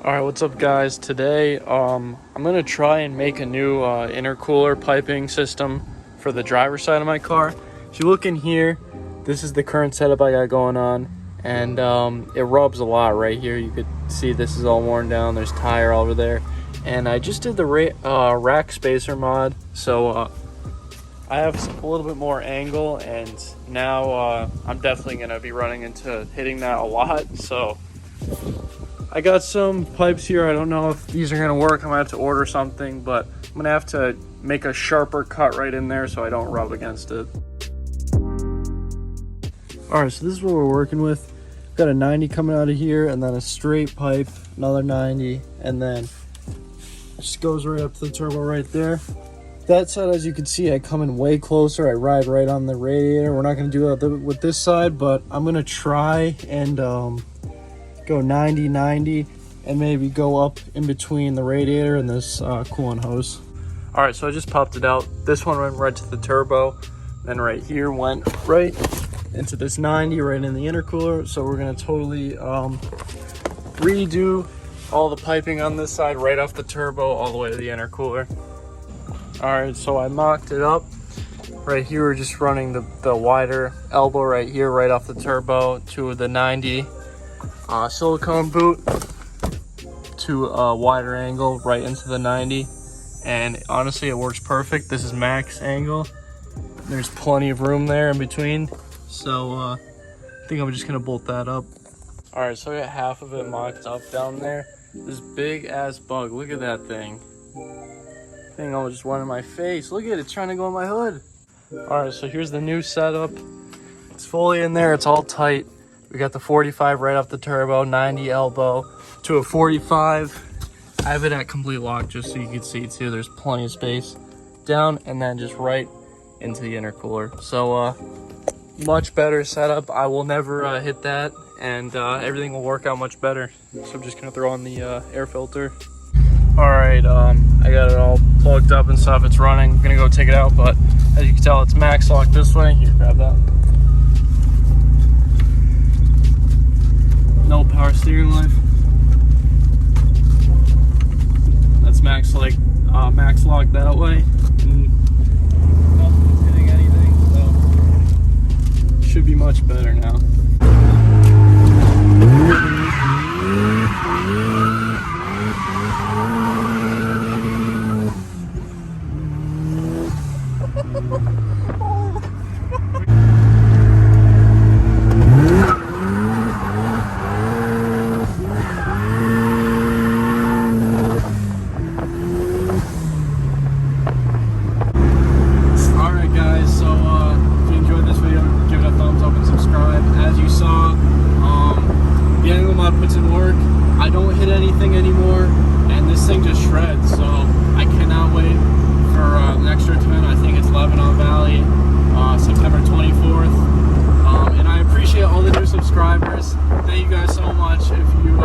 Alright, what's up guys? Today I'm gonna try and make a new intercooler piping system for the driver's side of my car. If you look in here, this is the current setup I got going on, and it rubs a lot right here. You could see this is all worn down. There's tire over there, and I just did the rack spacer mod, so I have a little bit more angle, and now I'm definitely gonna be running into hitting that a lot. So I got some pipes here. I don't know if these are gonna work. I'm gonna have to order something, but I'm gonna have to make a sharper cut right in there so I don't rub against it. All right, so this is what we're working with. Got a 90 coming out of here, and then a straight pipe, another 90, and then it just goes right up to the turbo right there. That side, as you can see, I come in way closer. I ride right on the radiator. We're not gonna do that with this side, but I'm gonna try and go 90 and maybe go up in between the radiator and this coolant hose. All right, so I just popped it out. This one went right to the turbo, then right here went right into this 90 right in the intercooler. So we're gonna totally redo all the piping on this side right off the turbo all the way to the intercooler. All right, so I mocked it up. Right here we're just running the wider elbow right here right off the turbo to the 90 silicone boot to a wider angle right into the 90, and honestly it works perfect. This is max angle. There's plenty of room there in between, so I think I'm just gonna bolt that up. All right, so I got half of it mocked up down there. This big ass bug, look at that thing. Thing almost just went in my face. Look at it, it's trying to go in my hood. All right, so here's the new setup. It's fully in there, it's all tight. We got the 45 right off the turbo, 90 elbow to a 45. I have it at complete lock just so you can see too. There's plenty of space down, and then just right into the intercooler. So much better setup. I will never hit that, and everything will work out much better. So I'm just gonna throw on the air filter. All right, I got it all plugged up and stuff. It's running. I'm gonna go take it out, but as you can tell, it's max lock this way. Here, grab that. No power steering life. That's max lock that way. And nothing's hitting anything, so should be much better now. Puts in work. I don't hit anything anymore, and this thing just shreds. So I cannot wait for the next trip event. I think it's Lebanon Valley, September 24th. And I appreciate all the new subscribers. Thank you guys so much. If you